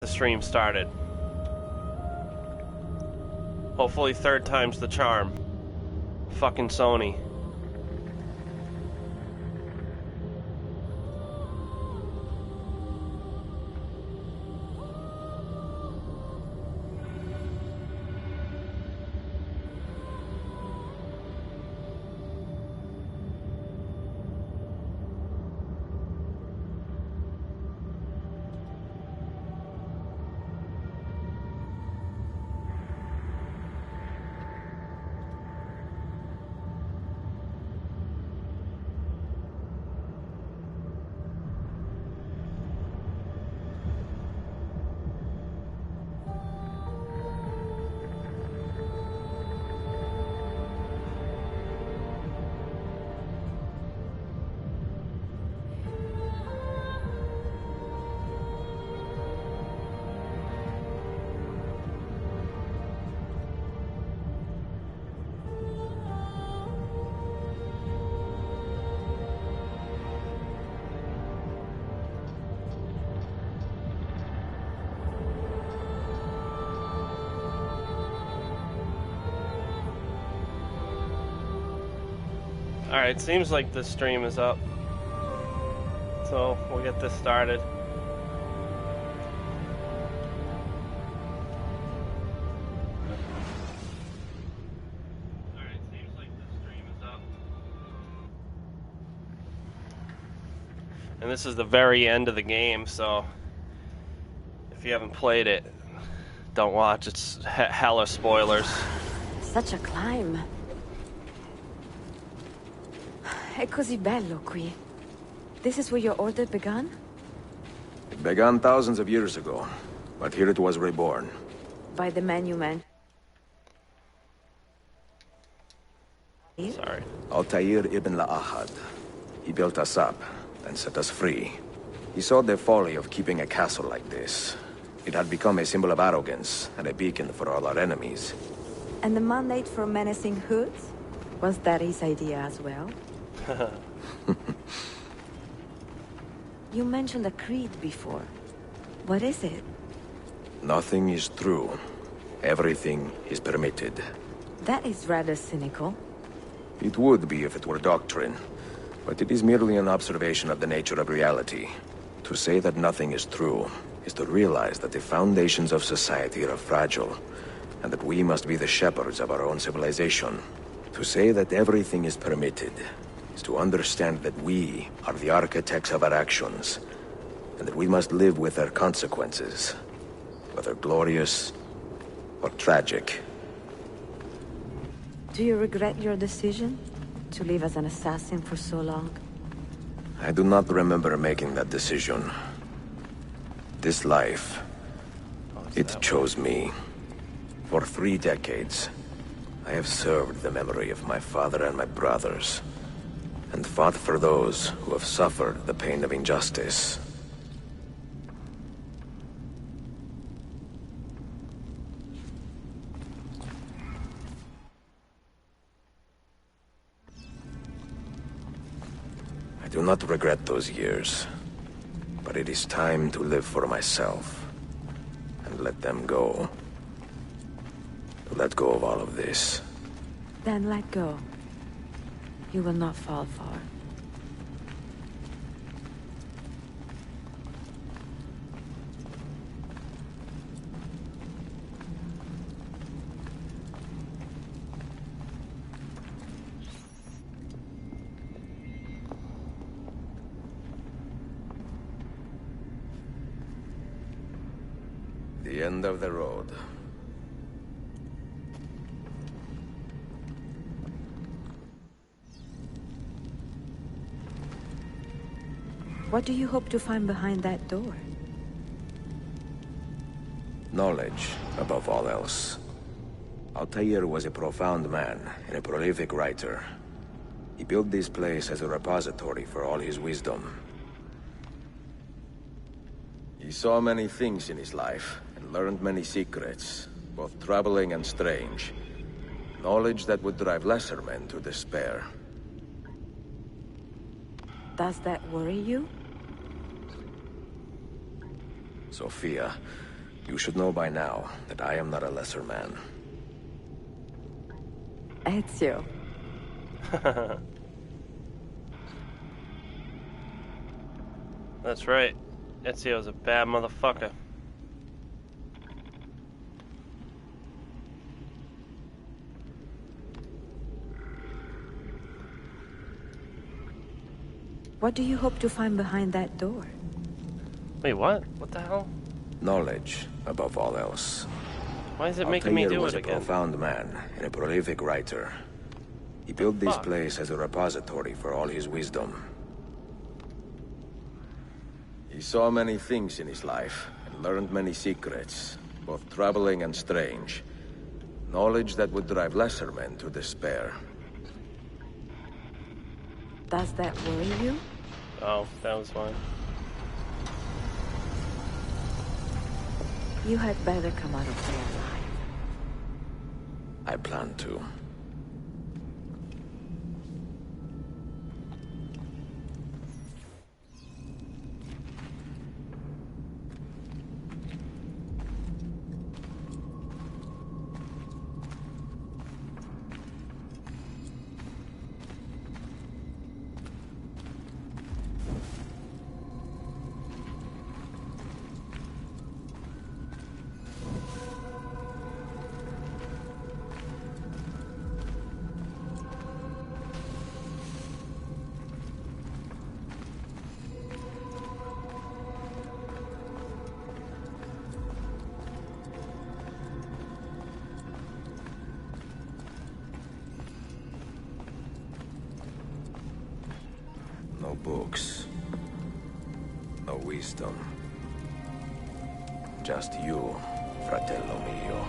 The stream started. Hopefully third time's the charm. Fucking Sony. Alright, seems like the stream is up. So, we'll get this started. Alright, seems like the stream is up. And this is the very end of the game, so if you haven't played it, don't watch. It's hella spoilers. Such a climb. È così bello qui. This is where your order began? It began thousands of years ago, but here it was reborn. By the man you meant. Sorry. Altair ibn La'ahad. He built us up, and set us free. He saw the folly of keeping a castle like this. It had become a symbol of arrogance, and a beacon for all our enemies. And the mandate for menacing hoods? Was that his idea as well? You mentioned a creed before. What is it? Nothing is true. Everything is permitted. That is rather cynical. It would be if it were doctrine, but it is merely an observation of the nature of reality. To say that nothing is true is to realize that the foundations of society are fragile, and that we must be the shepherds of our own civilization. To say that everything is permitted is to understand that we are the architects of our actions, and that we must live with their consequences, whether glorious or tragic. Do you regret your decision to live as an assassin for so long? I do not remember making that decision. This life, it chose me. For 3 decades, I have served the memory of my father and my brothers, and fought for those who have suffered the pain of injustice. I do not regret those years, but it is time to live for myself, and let them go. To let go of all of this. Then let go. You will not fall far. The end of the road. What do you hope to find behind that door? Knowledge, above all else. Altair was a profound man and a prolific writer. He built this place as a repository for all his wisdom. He saw many things in his life, and learned many secrets, both troubling and strange. Knowledge that would drive lesser men to despair. Does that worry you? Sophia, You should know by now that I am not a lesser man. Ezio. That's right. Ezio's a bad motherfucker. What do you hope to find behind that door? Wait, what? What the hell? Knowledge, above all else. Why is it making me do was it a again? profound man and a prolific writer. He built this Fuck. place as a repository for all his wisdom. He saw many things in his life and learned many secrets, both troubling and strange. Knowledge that would drive lesser men to despair. Does that worry you? Oh, that was fine. You had better come out of there alive. I plan to. No books. No wisdom. Just you, fratello mio.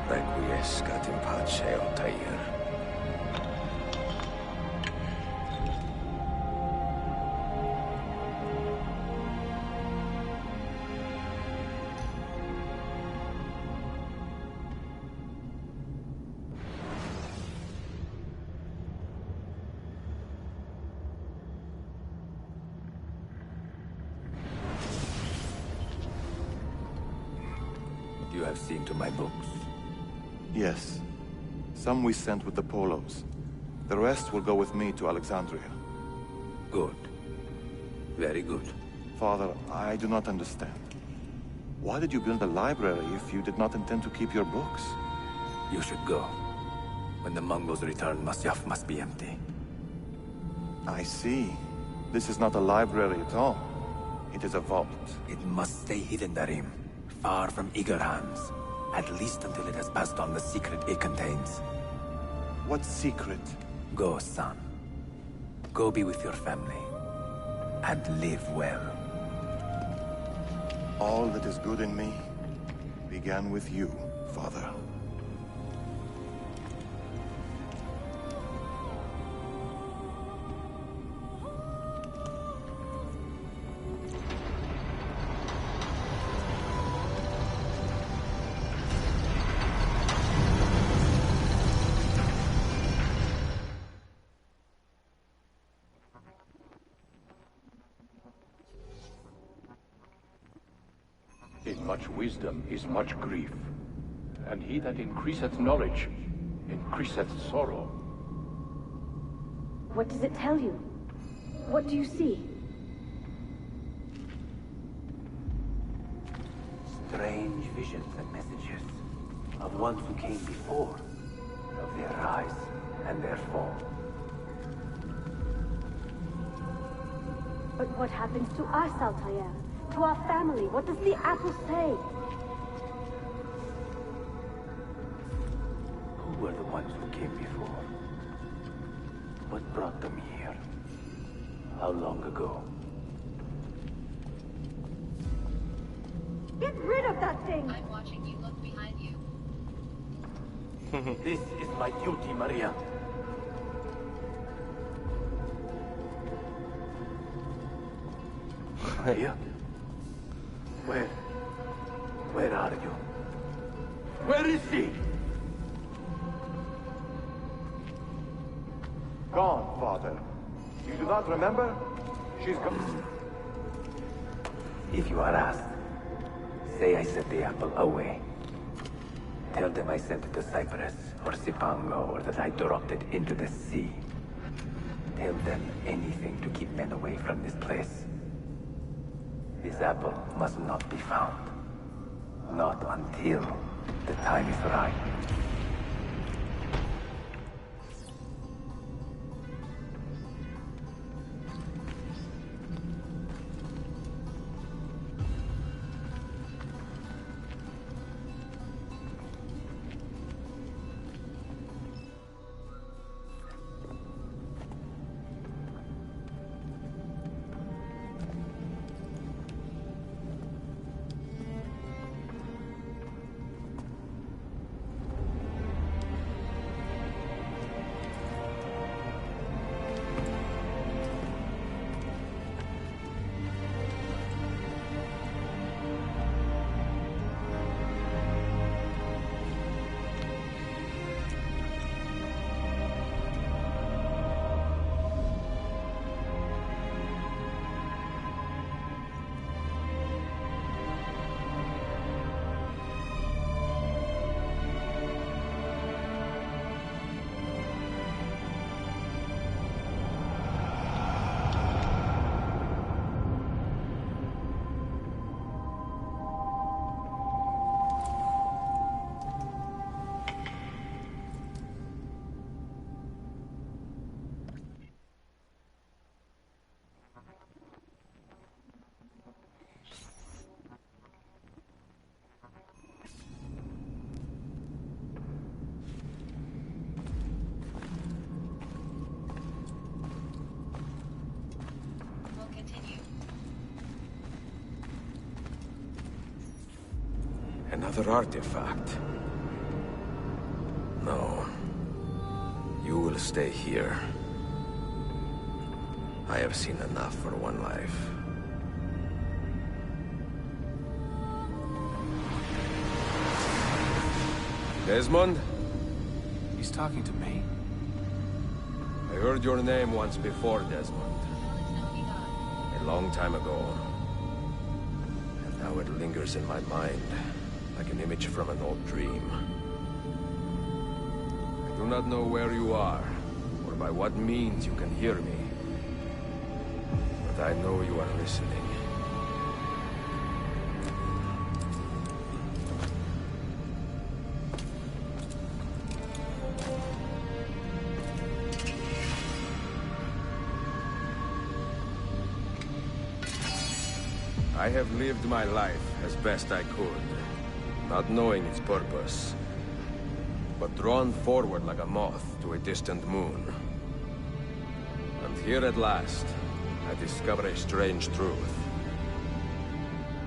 Requiescat in pace, Altair. You have seen to my books. Yes. Some we sent with the Polos. The rest will go with me to Alexandria. Good. Very good. Father, I do not understand. Why did you build a library if you did not intend to keep your books? You should go. When the Mongols return, Masyaf must be empty. I see. This is not a library at all. It is a vault. It must stay hidden, Darim. Far from eager hands. At least until it has passed on the secret it contains. What secret? Go, son. Go be with your family. And live well. All that is good in me began with you, Father. In much wisdom is much grief, and he that increaseth knowledge increaseth sorrow. What does it tell you? What do you see? Strange visions and messages of ones who came before, of their rise and their fall. But what happens to us, Altair? To our family? What does the apple say? Who were the ones who came before? What brought them here? How long ago? Get rid of that thing! I'm watching you. Look behind you. This is my duty, Maria. Maria? Where are you? Where is she? Gone, Father. You do not remember? She's gone. If you are asked, say I sent the apple away. Tell them I sent it to Cyprus, or Cipango, or that I dropped it into the sea. Tell them anything to keep men away from this place. This apple must not be found. Not until the time is right. We'll continue. Another artifact. No. You will stay here. I have seen enough for one life. Desmond? He's talking to me. I heard your name once before, Desmond. A long time ago. And now it lingers in my mind, like an image from an old dream. I do not know where you are, or by what means you can hear me. But I know you are listening. I have lived my life as best I could, not knowing its purpose, but drawn forward like a moth to a distant moon. And here at last, I discover a strange truth.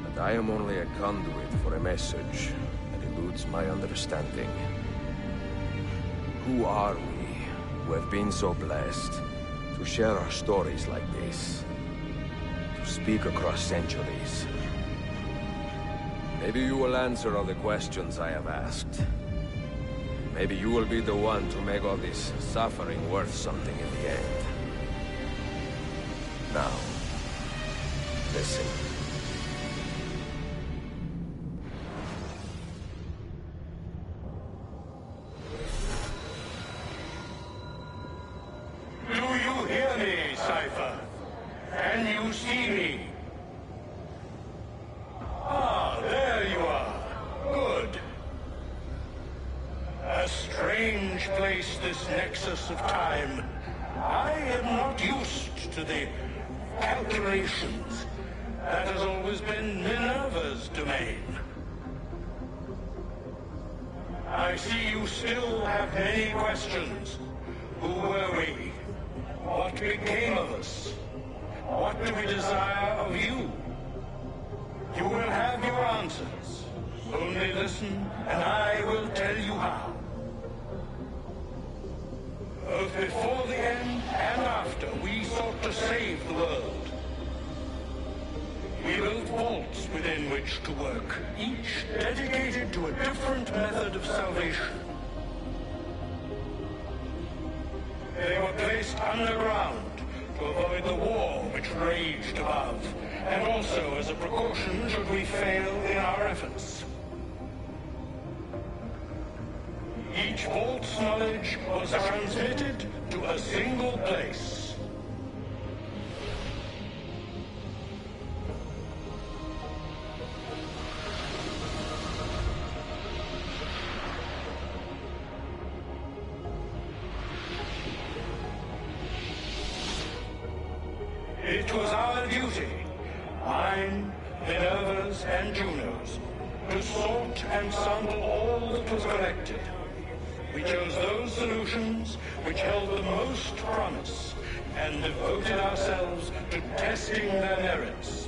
That I am only a conduit for a message that eludes my understanding. Who are we, who have been so blessed, to share our stories like this? To speak across centuries. Maybe you will answer all the questions I have asked. Maybe you will be the one to make all this suffering worth something in the end. Now, listen. Do you hear me, Cypher? Can you see me? Ah, there you are. Good. A strange place, this nexus of time. I am not used to the calculations. That has always been Minerva's domain. I see you still have many questions. Who were we? What became of us? What do we desire of you? You will have your answers. Only listen, and I will tell you how. Both before the end and after, we sought to save the world. We built vaults within which to work, each dedicated to a different method of salvation. They were placed place underground to avoid the war which raged above, and also as a precaution should we fail in our efforts. Each vault's knowledge was transmitted to a single place. It was our duty, mine, Minerva's, and Juno's, to sort and sample all that was collected. We chose those solutions which held the most promise, and devoted ourselves to testing their merits.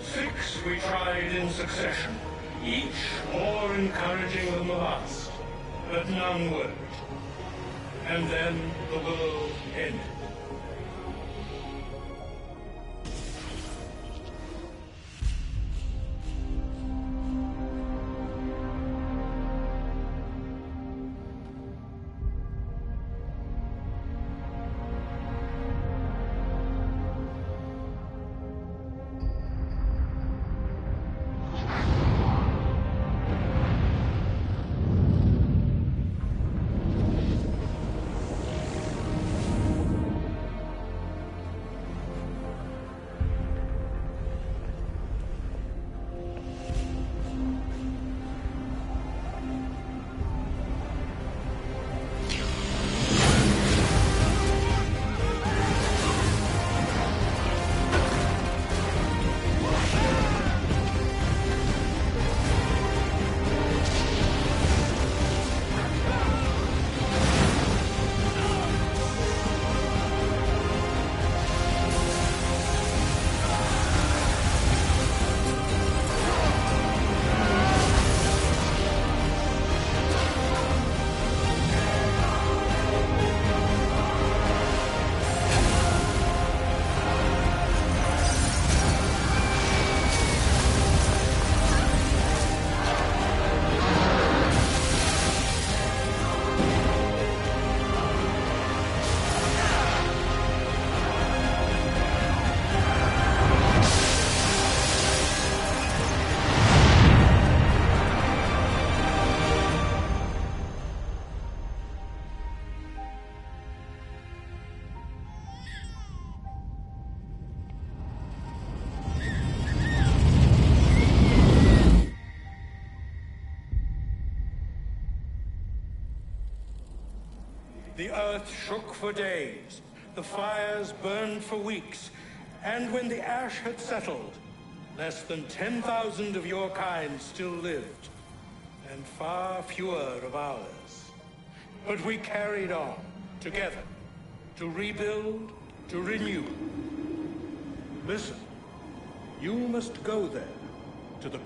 6 we tried in succession, each more encouraging than the last, but none worked. And then the world ended. The earth shook for days, the fires burned for weeks, and when the ash had settled, less than 10,000 of your kind still lived, and far fewer of ours. But we carried on, together, to rebuild, to renew. Listen, you must go there, to the